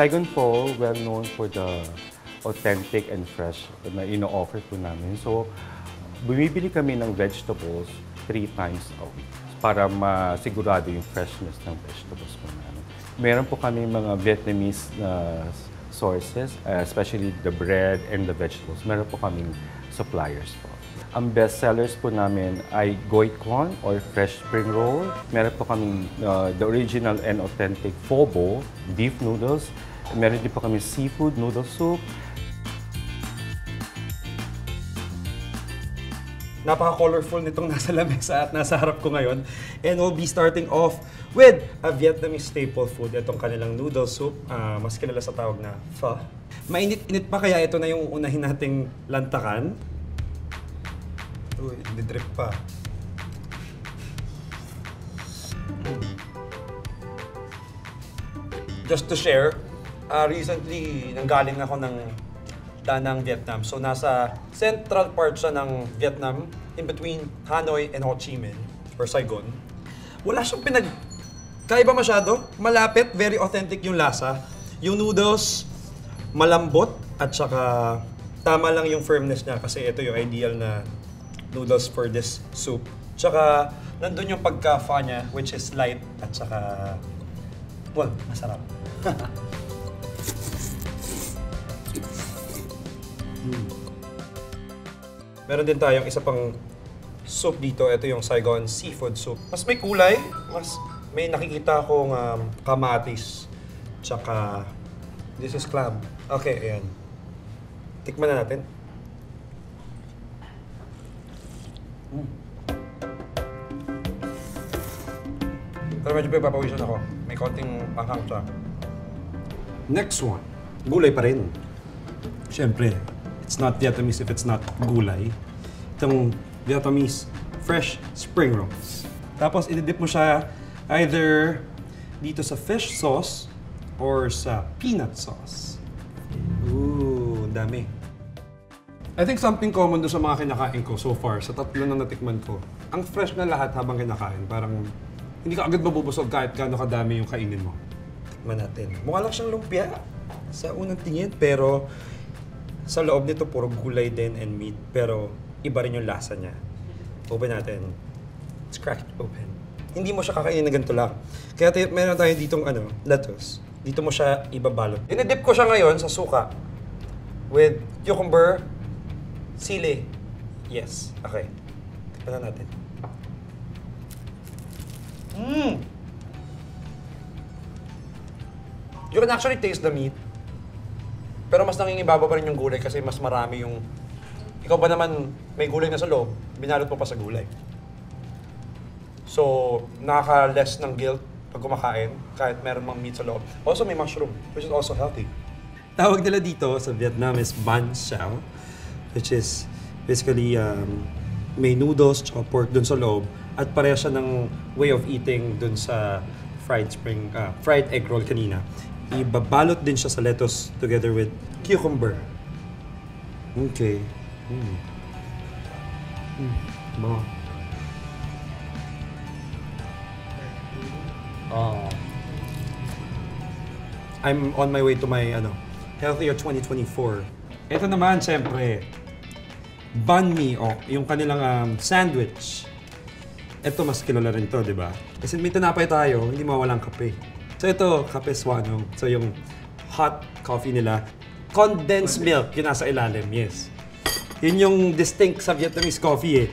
Saigon po, well known for the authentic and fresh na ino-offer po namin. So, bumibili kami ng vegetables 3 times a week para masigurado yung freshness ng vegetables po namin. Meron po kami mga Vietnamese sources, especially the bread and the vegetables. Meron po kaming suppliers po. Ang best sellers po namin ay Goit Con or Fresh Spring Roll. Meron po kaming the original and authentic pho bo, beef noodles. Meron din po kami seafood noodle soup. Napaka-colorful nitong nasa lamesa at nasa harap ko ngayon. And we'll be starting off with a Vietnamese staple food. Itong kanilang noodle soup, mas kilala sa tawag na pho. Mainit-init pa kaya ito na yung unahin nating lantakan. Uy, nidrip pa. Just to share, recently nanggaling ako ng Da Nang, Vietnam. So nasa central part siya ng Vietnam, in between Hanoi and Ho Chi Minh, or Saigon. Wala siyang kaiba masyado, malapit, very authentic yung lasa. Yung noodles, malambot, at saka tama lang yung firmness niya kasi ito yung ideal na noodles for this soup. Tsaka nandun yung pagka-pho niya, which is light at saka, well, masarap. Meron din tayong isa pang soup dito. Ito yung Saigon seafood soup. Mas may kulay, mas may nakikita akong kamatis. Tsaka, this is clam. Okay, ayan. Tikman na natin. Pero medyo papawisan ako. May konting anghang siya. Next one. Gulay pa rin. Siyempre, it's not Vietnamese if it's not gulay. Itong Vietnamese fresh spring rolls. Tapos, ididip mo siya either dito sa fish sauce or sa peanut sauce. Ooh, dami. I think something common doon sa mga kinakain ko so far, sa tatlo na natikman ko, ang fresh na lahat habang kinakain. Parang hindi ka agad mabubusog kahit gaano kadami yung kainin mo. Tikman natin. Mukha lang siyang lumpia sa unang tingin, pero sa loob nito puro gulay din and meat, pero iba rin yung lasa niya. Open natin. Let's crack it open. Hindi mo siya kakainin na ganito lang. Kaya meron tayo ditong lettuce. Dito mo siya ibabalot. Dinidip ko siya ngayon sa suka with cucumber, sili. Yes. Okay. Tikman na natin. You can actually taste the meat. Pero mas nangingibabaw pa rin yung gulay kasi mas marami yung... Ikaw ba naman may gulay na sa loob, binalot mo pa sa gulay. So, nakaka-less ng guilt pag kumakain kahit meron mang meat sa loob. Also, may mushroom, which is also healthy. Tawag nila dito sa Vietnam is banh xao, which is basically may noodles at pork dun sa loob at pareha siya ng way of eating dun sa fried egg roll kanina. Ibabalot din siya sa lettuce together with cucumber. Okay. Bango. I'm on my way to my Healthier 2024. Ito naman, siyempre, banh mi o yung kanilang sandwich. Ito mas kilala rin to, di ba? Kasi may tinapay tayo, hindi mawalang kape. So ito, kape swanong. So yung hot coffee nila, condensed milk, yung nasa ilalim, yes. Yun yung distinct sa Vietnamese coffee eh.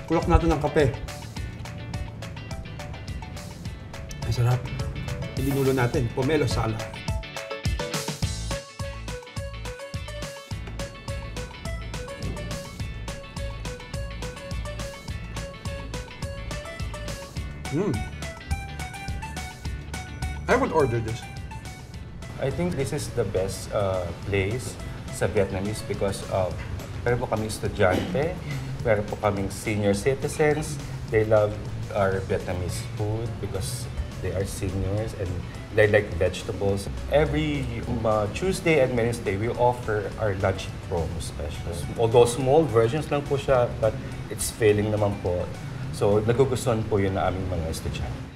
Kulok natin ng kape. Ay, sarap. Ibinulo natin, pomelo sala. I would order this. I think this is the best place sa Vietnamese because meron po kaming estudyante, meron po kaming senior citizens. They love our Vietnamese food because they are seniors and they like vegetables. Every Tuesday and Wednesday, we offer our lunch promo specials. Although small versions lang po siya, but it's filling naman po. So, nagugustuhan po yun na aming mga estudyante.